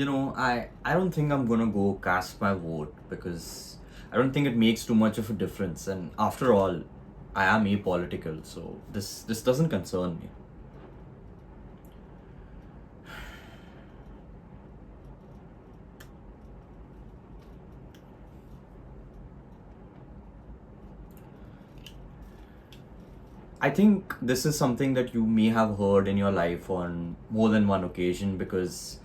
I don't think I'm gonna go cast my vote because I don't think it makes too much of a difference. And after all, I am apolitical, so this doesn't concern me. I think this is something that you may have heard in your life on more than one occasion because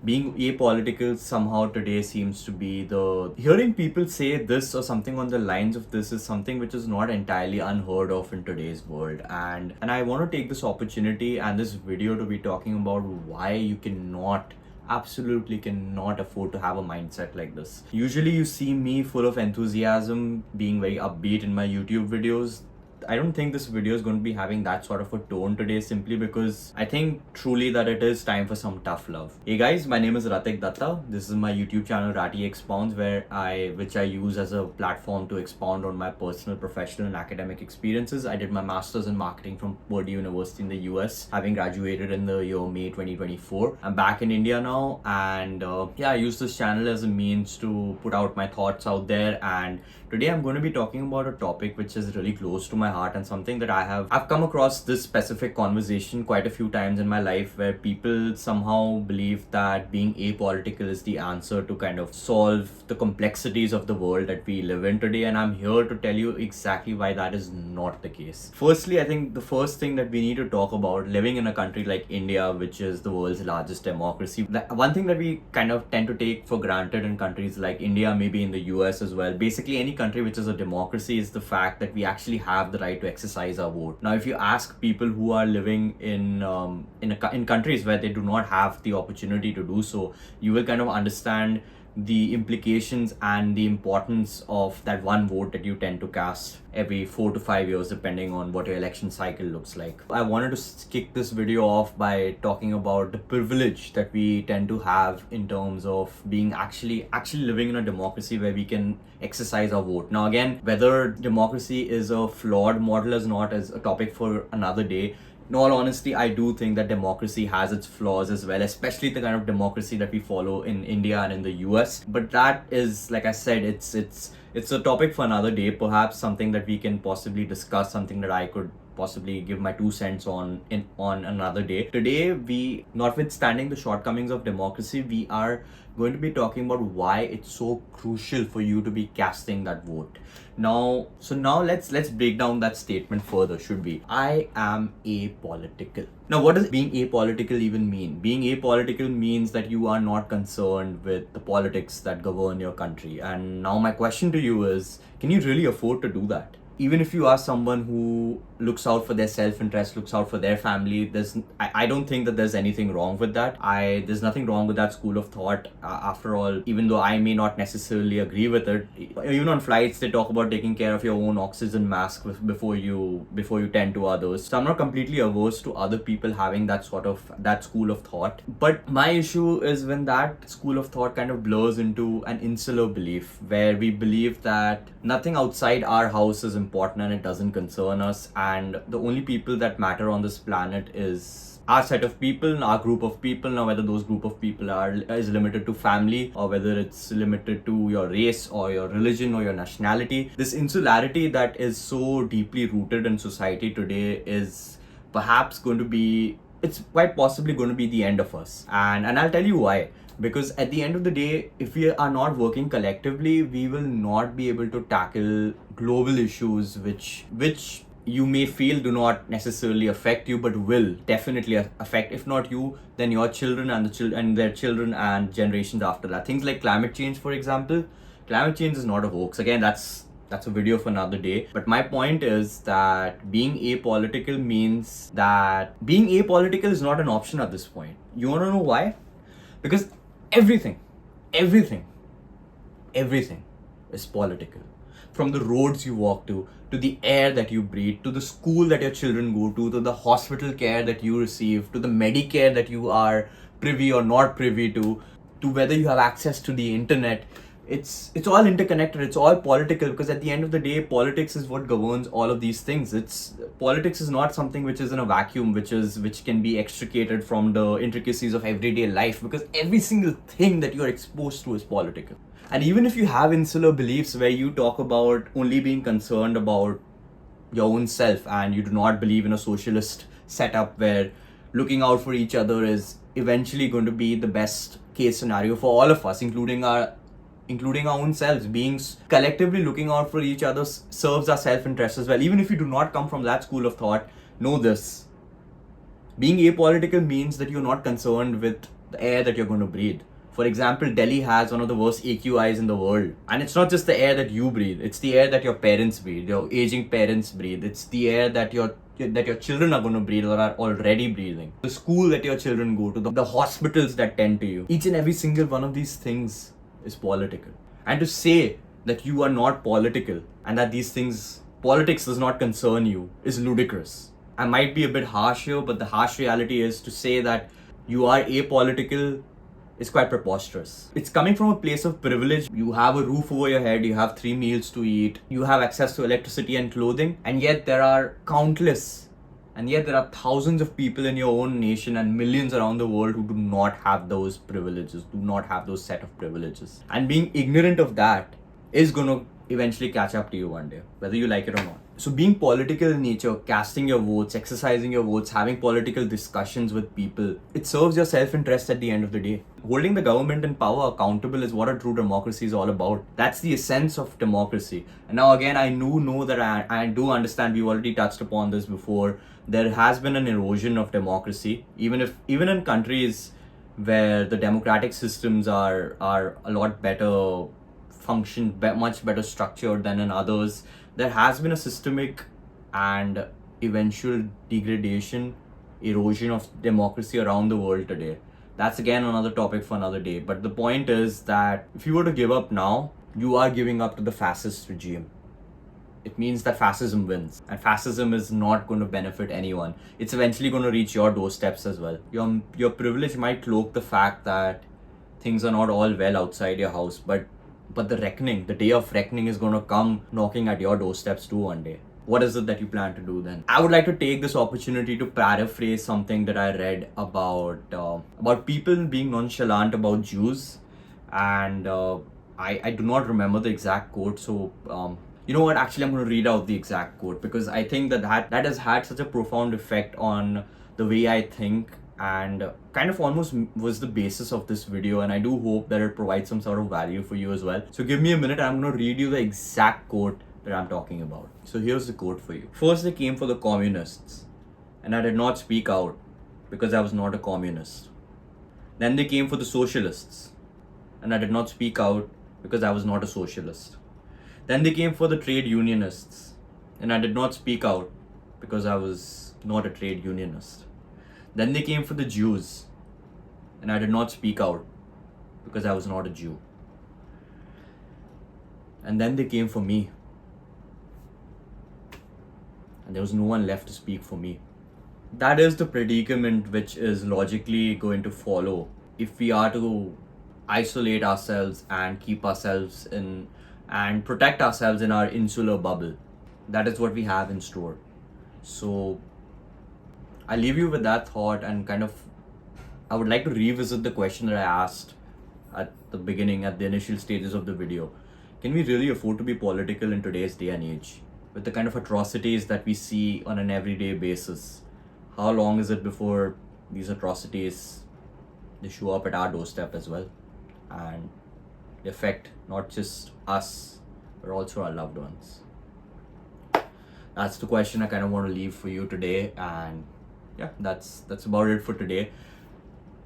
being apolitical somehow today seems to be the hearing people say this or something on the lines of this is something which is not entirely unheard of in today's world, and I want to take this opportunity and this video to be talking about why you cannot absolutely cannot afford to have a mindset like this. Usually you see me full of enthusiasm, being very upbeat in my YouTube videos. I don't think this video is going to be having that sort of a tone today simply because I think truly that it is time for some tough love. Hey guys, my name is Ratik Datta. This is my YouTube channel Rati Expounds which I use as a platform to expound on my personal, professional and academic experiences. I did my masters in marketing from Purdue University in the US, having graduated in the year May 2024. I'm back in India now and I use this channel as a means to put out my thoughts out there, and today I'm going to be talking about a topic which is really close to my heart and something that I've come across this specific conversation quite a few times in my life where people somehow believe that being apolitical is the answer to kind of solve the complexities of the world that we live in today, and I'm here to tell you exactly why that is not the case. Firstly, I think the first thing that we need to talk about living in a country like India, which is the world's largest democracy, one thing that we kind of tend to take for granted in countries like India, maybe in the US as well, basically any country which is a democracy, is the fact that we actually have the right to exercise our vote. Now, if you ask people who are living in countries where they do not have the opportunity to do so, you will kind of understand the implications and the importance of that one vote that you tend to cast every 4 to 5 years depending on what your election cycle looks like. I wanted to kick this video off by talking about the privilege that we tend to have in terms of being actually living in a democracy where we can exercise our vote. Now again, whether democracy is a flawed model or not is a topic for another day. In all honesty, I do think that democracy has its flaws as well, especially the kind of democracy that we follow in India and in the US. But that is, like I said, it's a topic for another day, perhaps something that we can possibly discuss, something that I could possibly give my 2 cents on another day. Today, we, notwithstanding the shortcomings of democracy, we are going to be talking about why it's so crucial for you to be casting that vote. Now let's break down that statement further, should we? I am apolitical. Now, what does being apolitical even mean? Being apolitical means that you are not concerned with the politics that govern your country. And now my question to you is, can you really afford to do that? Even if you are someone who looks out for their self-interest, looks out for their family, I don't think that there's anything wrong with that. There's nothing wrong with that school of thought. After all, even though I may not necessarily agree with it, even on flights they talk about taking care of your own oxygen mask before you tend to others. So I'm not completely averse to other people having that school of thought. But my issue is when that school of thought kind of blurs into an insular belief where we believe that nothing outside our house is important and it doesn't concern us, and the only people that matter on this planet is our set of people, our group of people. Now, whether those group of people is limited to family or whether it's limited to your race or your religion or your nationality, this insularity that is so deeply rooted in society today is perhaps going to be, it's quite possibly going to be the end of us. And I'll tell you why. Because at the end of the day, if we are not working collectively, we will not be able to tackle global issues which you may feel do not necessarily affect you, but will definitely affect, if not you, then your children and their children and generations after that. Things like climate change, for example. Climate change is not a hoax. Again, that's a video for another day. But my point is that being apolitical means that being apolitical is not an option at this point. You want to know why? Because everything is political. From the roads you walk to the air that you breathe, to the school that your children go to the hospital care that you receive, to the Medicare that you are privy or not privy to whether you have access to the internet. it's all interconnected, it's all political, because at the end of the day, politics is what governs all of these things. It's Politics is not something which is in a vacuum, which can be extricated from the intricacies of everyday life, because every single thing that you're exposed to is political. And even if you have insular beliefs where you talk about only being concerned about your own self, and you do not believe in a socialist setup where looking out for each other is eventually going to be the best case scenario for all of us, including our own selves. Being collectively looking out for each other serves our self-interest as well. Even if you do not come from that school of thought, know this: being apolitical means that you're not concerned with the air that you're going to breathe. For example, Delhi has one of the worst AQIs in the world. And it's not just the air that you breathe, it's the air that your parents breathe, your aging parents breathe. It's the air that your children are going to breathe or are already breathing. The school that your children go to, the hospitals that tend to you. Each and every single one of these things is political. And to say that you are not political and that politics does not concern you, is ludicrous. I might be a bit harsh here, but the harsh reality is to say that you are apolitical is quite preposterous. It's coming from a place of privilege. You have a roof over your head, you have 3 meals to eat, you have access to electricity and clothing, and yet there are thousands of people in your own nation and millions around the world who do not have those privileges, do not have those set of privileges. And being ignorant of that is going to eventually catch up to you one day, whether you like it or not. So being political in nature, casting your votes, exercising your votes, having political discussions with people, it serves your self-interest at the end of the day. Holding the government in power accountable is what a true democracy is all about. That's the essence of democracy. And now again, I do know that I do understand, we've already touched upon this before, there has been an erosion of democracy, even in countries where the democratic systems are a lot better much better structured than in others. There has been a systemic and eventual degradation, erosion of democracy around the world today. That's again another topic for another day. But the point is that if you were to give up now, you are giving up to the fascist regime. It means that fascism wins, and fascism is not going to benefit anyone. It's eventually going to reach your doorsteps as well. Your privilege might cloak the fact that things are not all well outside your house, but the day of reckoning is going to come knocking at your doorsteps too one day. What is it that you plan to do then? I would like to take this opportunity to paraphrase something that I read about people being nonchalant about Jews, and I do not remember the exact quote. So you know what? Actually, I'm going to read out the exact quote, because I think that has had such a profound effect on the way I think, and kind of almost was the basis of this video, and I do hope that it provides some sort of value for you as well. So give me a minute, I'm going to read you the exact quote that I'm talking about. So here's the quote for you. First they came for the communists, and I did not speak out because I was not a communist. Then they came for the socialists, and I did not speak out because I was not a socialist. Then they came for the trade unionists, and I did not speak out because I was not a trade unionist. Then they came for the Jews, and I did not speak out because I was not a Jew. And then they came for me, and there was no one left to speak for me. That is the predicament which is logically going to follow if we are to isolate ourselves and keep ourselves in and protect ourselves in our insular bubble. That is what we have in store. So I leave you with that thought, and I would like to revisit the question that I asked at the beginning, at the initial stages of the video. Can we really afford to be political in today's day and age? With the kind of atrocities that we see on an everyday basis, how long is it before these atrocities, they show up at our doorstep as well, and they affect not just us, but also our loved ones? That's the question I kind of want to leave for you today, and yeah, that's about it for today.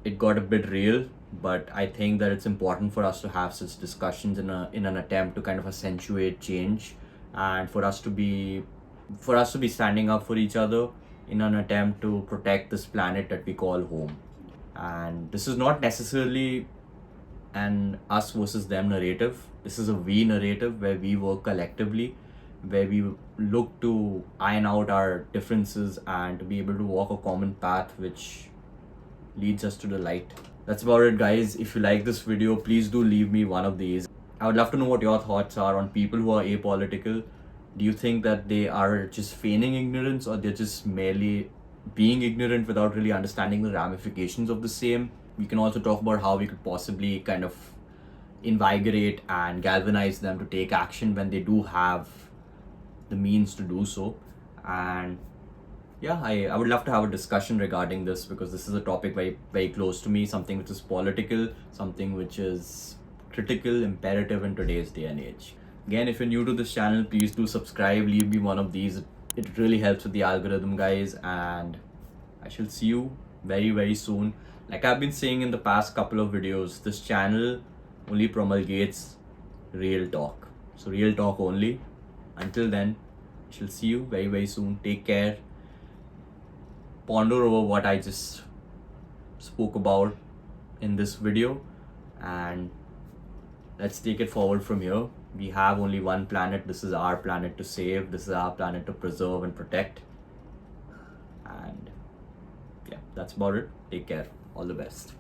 It got a bit real, but I think that it's important for us to have such discussions in an attempt to kind of accentuate change, and for us to be standing up for each other in an attempt to protect this planet that we call home. And this is not necessarily an us versus them narrative. This is a we narrative where we work collectively, where we look to iron out our differences and to be able to walk a common path which leads us to the light. That's about it, guys. If you like this video, please do leave me one of these. I would love to know what your thoughts are on people who are apolitical. Do you think that they are just feigning ignorance, or they're just merely being ignorant without really understanding the ramifications of the same? We can also talk about how we could possibly kind of invigorate and galvanize them to take action when they do have the means to do so. And yeah, I would love to have a discussion regarding this, because this is a topic very, very close to me, something which is political, something which is critical, imperative in today's day and age. Again, if you're new to this channel, please do subscribe, leave me one of these. It really helps with the algorithm, guys, and I shall see you very, very soon. Like I've been saying in the past couple of videos, this channel only promulgates real talk. So real talk only. Until then, I shall see you very, very soon. Take care. Ponder over what I just spoke about in this video, and let's take it forward from here. We have only one planet. This is our planet to save. This is our planet to preserve and protect. And yeah, that's about it. Take care. All the best.